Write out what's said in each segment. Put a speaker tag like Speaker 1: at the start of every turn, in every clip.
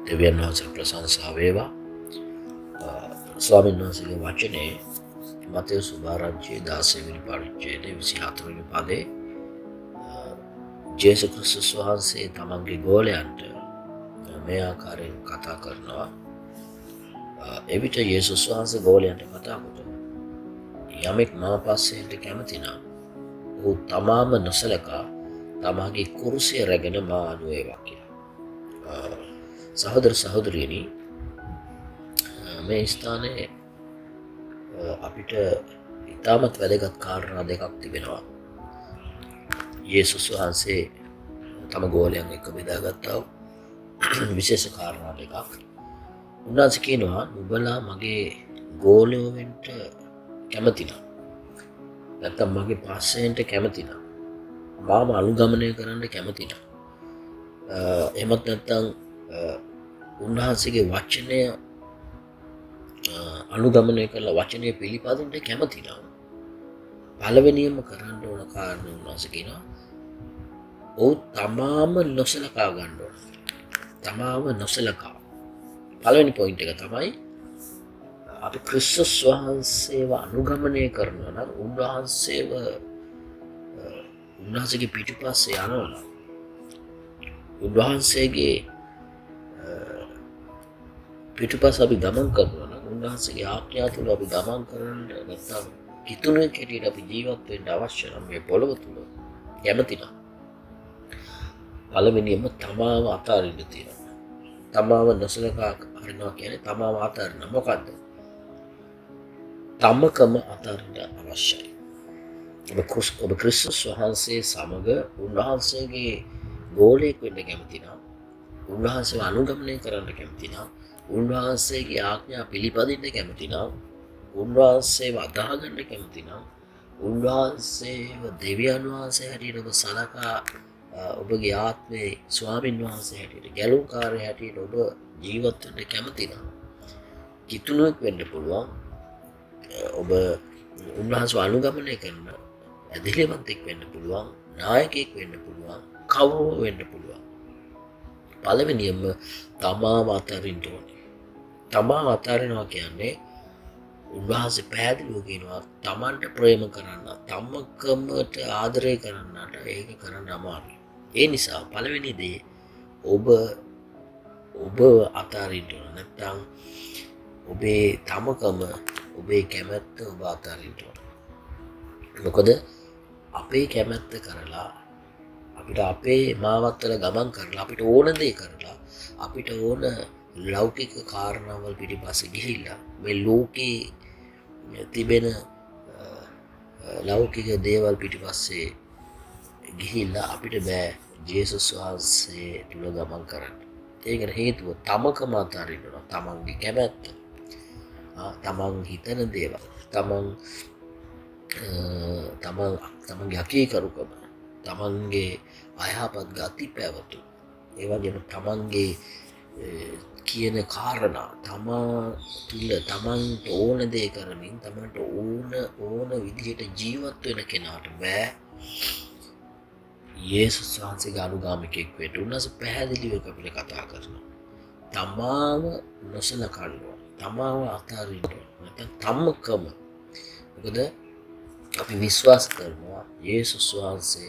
Speaker 1: දෙවියන් වහන්සේ ප්‍රශංසා වේවා. ස්වාමීන් වහන්සේගේ වචනේ මතෙව් සුභාරංචියේ 16 වෙනි පරිච්ඡේදයේ 24 වෙනි පදේ ජේසුස් ක්‍රිස්තුස් වහන්සේ තමන්ගේ ගෝලයන්ට මේ ආකාරයෙන් කතා කරනවා. එවිට යේසුස් වහන්සේ ගෝලයන්ට කතා කරනවා. යමෙක් මා පස්සේ එන්න කැමති නම් ඔහු තමාම නොසලකා තමාගේ කුරුසිය රැගෙන මා අනුව ඒවා කියලා. සහෝදර සහෝදරියනි, මේ ස්ථානයේ අපිට ඉතාමත් වැදගත් කාරණා දෙකක් තිබෙනවා. යේසුස් වහන්සේ තම ගෝලයන් එක්ක බෙදාගත්තා විශේෂ කාරණා දෙකක්. උන්වහන්සේ කියනවා නුඹලා මගේ ගෝලයෝ වෙන්න කැමති නම්, නැත්නම් මගේ පස්සෙන්ට කැමති නම්, මාම අනුගමනය කරන්න කැමති නම්, එහෙමත් නැත්නම් උන්වහන්සේගේ වචනය අනුගමනය කරලා වචනය පිළිපදින්න කැමති නම් පළවෙනියම කරන්න ඕන කාරණේ උන්වහන්සේ කියනවා ඔව් තමාම නොසලකා ගන්න ඕන. තමාම නොසලකා. පළවෙනි පොයින්ට් එක තමයි අපි ක්‍රිස්තුස් වහන්සේව අනුගමනය කරනවා නම් උන්වහන්සේගේ පිටුපස්සේ යනවා නම් උන්වහන්සේගේ පිටුපස්ස අපි ගමන් කරනවා නම් උන්වහන්සේගේ ආඥා තුළ අපි ගමන් කරන්න නැත්නම් කිතුණෙක් හැටියට අපි ජීවත් වෙන්න අවශ්‍ය නම් මේ පොළොව තුළ කැමති නම් පළවෙනියම තමාව අතාරින්න තියෙනවා. තමාව නොසලකා හරිනවා කියන්නේ තමාව අතාරින්න. මොකද්ද? තමකම අතාරින්න අවශ්‍යයි. ඔබ ක්‍රිස්තුස් වහන්සේ සමග උන්වහන්සේගේ ගෝලයෙක් වෙන්න කැමති නම්, උන්වහන්සේව අනුගමනය කරන්න කැමති නම්, උන්වහන්සේගේ ආඥා පිළිපදින්න කැමති නම්, උන්වහන්සේව අදාහගන්න කැමති නම්, උන්වහන්සේව දෙවියන් වහන්සේ හැටියට ඔබ සලකා ඔබගේ ආත්මේ ස්වාමීන් වහන්සේ හැටියට, ගැලුම්කාරය හැටියට ඔබ ජීවත් වෙන්න කැමති නම් කිතුණුවෙක් වෙන්න පුළුවන්. ඔබ උන්වහන්සේව අනුගමනය කරන ඇදහිලිවන්තෙක් වෙන්න පුළුවන්, නායකයෙක් වෙන්න පුළුවන්, කවුරු වෙන්න පුළුවන්. පළවෙනියම තමාව අතාරින්න ඕනේ. තමාව අතාරිනවා කියන්නේ උන්වහන්සේ පැහැදිලිව කියනවා තමන්ට ප්‍රේම කරන්න, තමකමට ආදරය කරන්නට ඒක කරන්න අමාරුයි. ඒ නිසා පළවෙනි දේ ඔබ අතාරින්න ඕන. නැත්නම් ඔබේ තමකම, ඔබේ කැමැත්ත ඔබ අතාරින්න ඕන. මොකද අපේ කැමැත්ත කරලා අපිට අපේ මාවත්වල ගමන් කරලා අපිට ඕන දේ කරලා අපිට ඕන ලෞකික කාරණාවල් පිටිපස්සේ ගිහිල්ලා මේ ලෝකේ තිබෙන ලෞකික දේවල් පිටිපස්සේ ගිහිල්ලා අපිට බෑ ජේසුස් වහන්සේ තුල ගමන් කරන්න. ඒකට හේතුව තමකම අතාරින්න ඕන. තමන්ගේ කැමැත්ත, තමන් හිතන දේවල්, තමන්ගේ අකීකරුකම, තමන්ගේ අයහපත් ගති පැවතු, ඒ වගේම තමන්ගේ කියන කාරණා තමා තුළ තමන්ට ඕන දේ කරමින් තමන්ට ඕන විදිහට ජීවත් වෙන කෙනාට බෑ යේසුස් වහන්සේගේ අනුගාමිකයෙක් වෙන්න. උන්වහන්සේ පැහැදිලිව අපිට කතා කරනවා තමාව නොසලකන්න, තමාව අතාරින්න, නැත්නම් තමකම. මොකද අපි විශ්වාස කරනවා යේසුස් වහන්සේ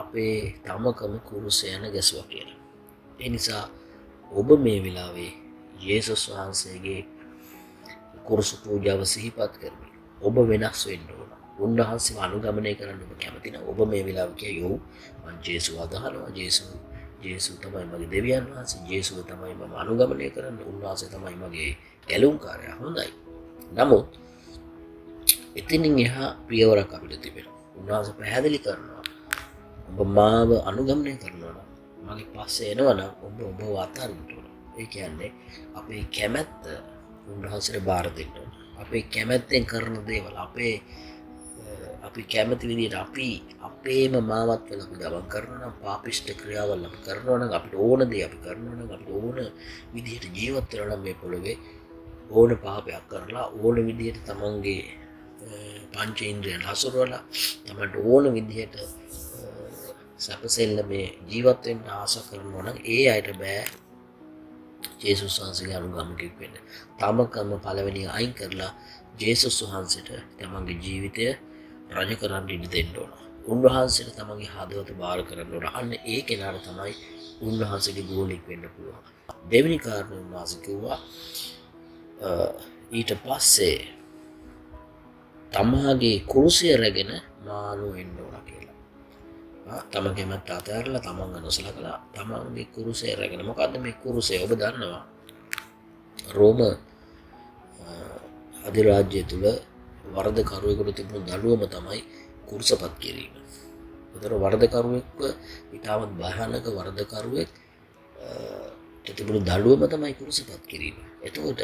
Speaker 1: අපේ තමකම කුරුසයන ගැසුවා කියලා. ඒ නිසා ඔබ මේ වෙලාවේ යේසුස් වහන්සේගේ කුරුස පූජාව සිහිපත් කරමින් ඔබ වෙනස් වෙන්න ඕන. උන්වහන්සේව අනුගමනය කරන්න ඔබ කැමති නම් ඔබ මේ වෙලාවේ කියෝ මං ජේසුව අදහනවා. ජේසුව තමයි මගේ දෙවියන් වහන්සේ. ජේසුව තමයි මම අනුගමනය කරන්න. උන්වහන්සේ තමයි මගේ ගැලුම්කාරයා. හොඳයි. නමුත් එතනින් එහා පියවරක් අපිට තිබෙනවා. උන්වහන්සේ පැහැදිලි කරනවා ඔබ මාව අනුගමනය කරනවා නම්, මගේ පස්සේ එනවා නම් ඔබ අතාරින්න ඕන. ඒ කියන්නේ අපේ කැමැත්ත උන්වහන්සේට බාර දෙන්න ඕන. අපේ කැමැත්තෙන් කරන දේවල් අපි කැමති විදිහට අපේම මාවත් වෙලා අපි ගමන් කරනවා නම්, පාපිෂ්ඨ ක්‍රියාවල් අපි කරනවා නම්, අපිට ඕන දේ අපි කරනවා නම්, අපිට ඕන විදිහට ජීවත් වෙනවා නම් මේ පොළොවේ ඕන පාපයක් කරලා ඕන විදිහට තමන්ගේ පංචේන්ද්‍රයන් හසුරුවලා තමන්ට ඕන විදිහට සැපසෙල්ල මේ ජීවත් වෙන්න ආස කරනවා නම් ඒ අයට බෑ ජේසුස් වහන්සේගේ අනුගාමිකයෙක් වෙන්න. තමකම පළවෙනි අයින් කරලා ජේසුස් වහන්සේට තමන්ගේ ජීවිතය රජ කරන්න ඉඩ දෙන්න ඕන. උන්වහන්සේට තමන්ගේ හදවත බාර කරන්න ඕන. අන්න ඒ කෙනාට තමයි උන්වහන්සේගේ ගෝලෙක් වෙන්න පුළුවන්. දෙවෙනි කාරණේ උන්වහන්සේ කිව්වා ඊට පස්සේ තමාගේ කුරුසය රැගෙන මානු වෙන්න ඕන කියලා. තමන් කැමැත්ත අතහැරලා තමන් නොසලකලා තමන්ගේ කුරුසය රැගෙන. මොකද්ද මේ කුරුසය? ඔබ දන්නවා රෝම අධිරාජ්‍යය තුල වරදකරුවෙකුට තිබුණු දඬුවම තමයි කුරුසපත් කිරීම. ඒතර වරදකරුවෙක්ව ඊටමත් භයානක වරදකරුවෙක් තිබුණු දඬුවම තමයි කුරුසපත් කිරීම. එතකොට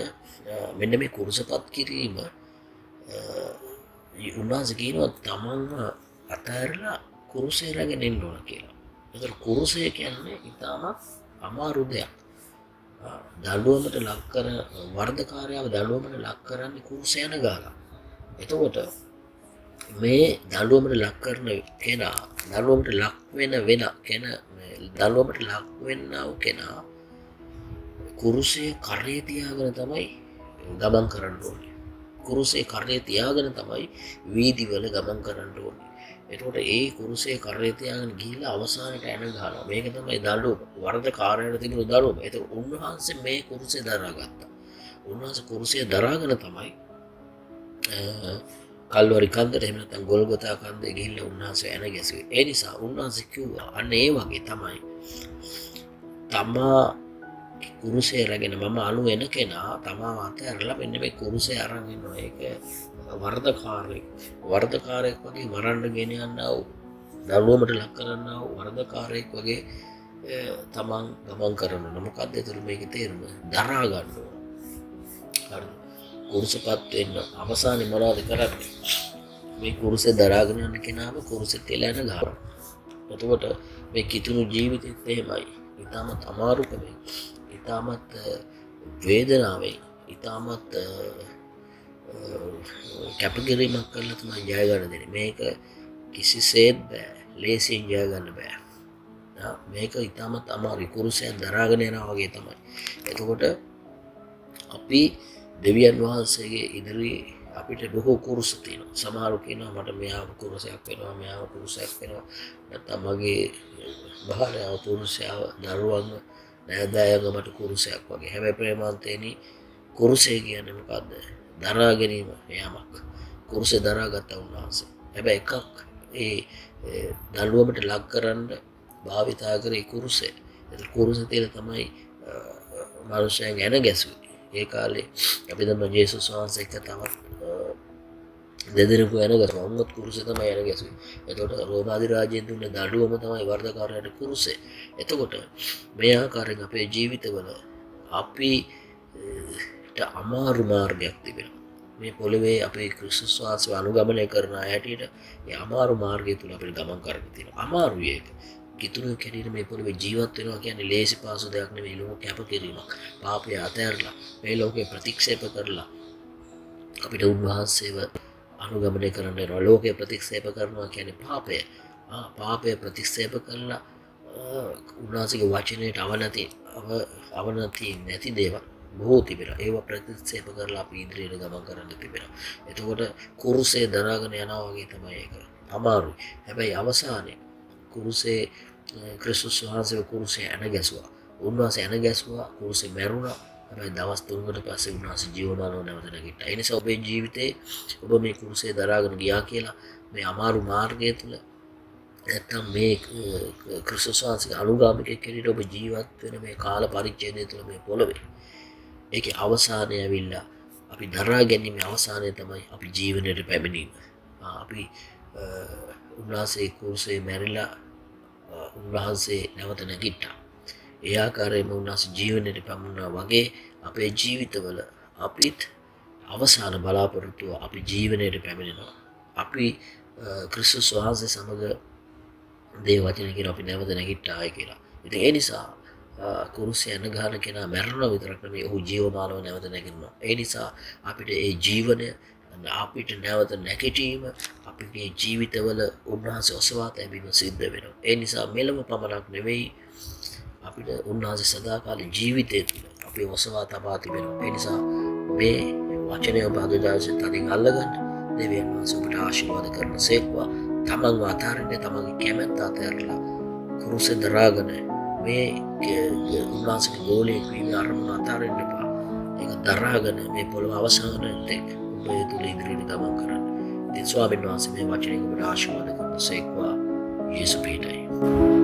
Speaker 1: මෙන්න මේ කුරුසපත් කිරීම උන්වහන්සේ කියනවා තමන්ව අතහැරලා කුරුසය රැගෙන එන්න ඕන කියලා. ඒතර කුරුසය කියන්නේ ඊටමත් අමාරු දෙයක්. දඬුවමට ලක් කර වරදකාරයව දඬුවමට ලක් කරන්නේ කුරුසය යන ගාලා. එතකොට මේ දඬුවමට ලක් කරන කෙනා දඬුවමට ලක් දඬුවමට ලක් වෙන්නව කෙනා කුරුසයේ කරේ තියාගෙන තමයි ගමන් කරන්න ඕනේ. කුරුසයේ කරේ තියාගෙන තමයි වීදිවල ගමන් කරන්න ඕනේ. එතකොට ඒ කුරුසයේ කරේ තියාගෙන ගිහිල්ලා අවසානට එන ගහනවා. මේක තමයි දඬුවම. වරදකාරයට තිබුණු දඬුවම. ඒක උන්වහන්සේ මේ කුරුසය දරාගත්තා. උන්වහන්සේ කුරුසය දරාගෙන තමයි කල්වරි කන්දට එහෙම නැත්නම් ගොල්ගොතා කන්දේ ගිහිල්ලා උන්වහන්සේ එන ගැසුවේ. ඒ නිසා උන්වහන්සේ කිව්වා අන්න ඒ වගේ තමයි තමා කුරුසය රැගෙන මම අනු වෙන කෙනා තමා අතහැරලා මෙන්න මේ කුරුසය අරන් ඉන්නවා. ඒක වරදකාරයෙක් වගේ මරන්න ගෙන යනවා. දඬුවමට ලක් කරනවා වරදකාරයෙක් වගේ තමන් ගමන් කරනවා. මොකක්ද ඒතර මේකේ තේරුම? දරා ගන්න ඕන. හරිද? කුරුසපත් වෙන්න අවසානයේ මොනවද කරන්නේ? මේ කුරුසේ දරාගෙන යන කෙනාම කුරුසෙත් තියලා යන ගහනවා. එතකොට මේ කිතුණු ජීවිතෙත් එහෙමයි. ඊටමත් අමාරුකමයි. ඊටමත් වේදනාවෙන් ඊටමත් කැපකිරීමක් කරලා තමයි ජය ගන්න දෙන්නේ. මේක කිසිසේත් බෑ. ලේසියෙන් ජය ගන්න බෑ. මේක ඊටමත් අමාරුයි. කුරුසෙන් දරාගෙන යනවා වගේ තමයි. එතකොට අපි දෙවියන් වහන්සේගේ ඉදිරියේ අපිට බොහෝ කුරුස තියෙනවා. සමහරු කියනවා මට මෙයාව කුරුසයක් වෙනවා, මෙයාව කුරුසයක් වෙනවා. නැත්නම් මගේ බාහිරව කුරුසයව දරුවන්ව නෑදෑයන්ව මට කුරුසයක් වගේ. හැබැයි ප්‍රේමාන්තේනි කුරුසය කියන්නේ මොකද්ද? දරා ගැනීම යමක්. කුරුසය දරාගත්ත උන්වහන්සේ. හැබැයි එකක් ඒ දඬුවමට ලක් කරන්න භාවිතා කරේ කුරුසය. ඒක කුරුසය තියලා තමයි මනුෂ්‍යයන් ගැන ගැසුවේ. ඒ කාලේ අපි දන්නවා ජේසුස් වහන්සේ එක්ක තවත් දෙදෙනෙකු යන ගැසුවා. උන්වත් කුරුසේ තමයි යන ගැසුවේ. එතකොට රෝම අධිරාජ්‍යයෙන් දුන්න දඬුවම තමයි වර්ධකාරයට කුරුසේ. එතකොට මේ ආකාරයෙන් අපේ ජීවිතවල අපිට අමාරු මාර්ගයක් තිබෙනවා. මේ පොළවේ අපේ ක්‍රිස්තුස් වහන්සේව අනුගමනය කරන හැටියට මේ අමාරු මාර්ගය තුල අපිට ගමන් කරන්න තියෙනවා. අමාරුයි ඒක. කිතුණු කැඩීම මේ පොළවේ ජීවත් වෙනවා කියන්නේ ලේසි පාසු දෙයක් නෙවෙයි. ලෝක කැපකිරීමක්. පාපය අතහැරලා මේ ලෝකේ ප්‍රතික්ෂේප කරලා අපිට උන්වහන්සේව අනුගමනය කරන්න වෙනවා. ලෝකේ ප්‍රතික්ෂේප කරනවා කියන්නේ පාපය. පාපය ප්‍රතික්ෂේප කරලා උන්වහන්සේගේ වචනයට අවනති නැති දේවල් බොහෝ තිබෙනවා. ඒවා ප්‍රතික්ෂේප කරලා අපි ඉදිරියට ගමන් කරන්න තිබෙනවා. එතකොට කුරුසේ දරාගෙන යනවා වගේ තමයි ඒක. අමාරුයි. හැබැයි අවසානයේ කුරුසේ ක්‍රිස්තුස් වහන්සේ කුරුසේ ඇන ගැසුවා. උන්වහන්සේ ඇන ගැසුවා. කුරුසේ මැරුණා. හැබැයි දවස් 3කට පස්සේ උන්වහන්සේ ජීවමානව නැවත නැගිට්ටා. ඒ නිසා ඔබේ ජීවිතේ ඔබ මේ කුරුසේ දරාගෙන ගියා කියලා මේ අමාරු මාර්ගය තුල නැත්තම් මේ ක්‍රිස්තුස් වහන්සේගේ අනුගාමිකයෙක් හැටියට ඔබ ජීවත් වෙන මේ කාල පරිච්ඡේදය තුළ මේ පොළවේ ඒකේ අවසානය ඇවිල්ලා අපි දරා ගැනීම අවසානය තමයි අපි ජීවනයට පැමිණීම. අපි උන්වහන්සේ කුරුසේ මැරිලා උන්වහන්සේ නැවත නැගිට්ටා. ඒ ආකාරයෙන්ම උන්වහන්සේ ජීවනයට පැමුණා වගේ අපේ ජීවිතවල අපිත් අවසාන බලාපොරොත්තුව අපි ජීවනයට පැමිණෙනවා. අපි ක්‍රිස්තුස් වහන්සේ සමග දේ වචන කියන අපි නැවත නැගිට්ටායි කියලා. ඉතින් ඒ නිසා කුරුසේ යන ගහන කෙනා මැරෙනවා විතරක් නෙමෙයි ඔහු ජීවමානව නැවත නැගිටිනවා. ඒ නිසා අපිට ඒ ජීවනය අපිට නැවත නැගිටීම අපේ ජීවිතවල උන්වහන්සේ ඔසවා තැබීම සිද්ධ වෙනවා. ඒ නිසා මෙලොව පමණක් නෙවෙයි අපිට උන්වහන්සේ සදාකාල ජීවිතය තුළ අපි ඔසවා තබා තිබෙනවා. ඒ නිසා මේ වචනය ඔබ අද දවසේ තදින් අල්ලගන්න. දෙවියන් වහන්සේ ඔබට ආශිර්වාද කරන සේක්වා. තමන්ව අතාරින්න තමන්ගේ කැමැත්ත අතහැරලා කුරුසේ දරාගෙන මේ උන්වහන්සේගේ ගෝලයෙක් වීම අරමුණ අතාරින්න එපා. ඒක දරාගෙන මේ පොළොව අවසානයේ තෙක් ඔබ ඒ තුල ඉදිරියට ගමන් කරන්න. ඉතින් ස්වාමීන් වහන්සේ මේ වචනයෙන් ඔබට ආශිර්වාද කරන සේක්වා. යේසු පිටයි.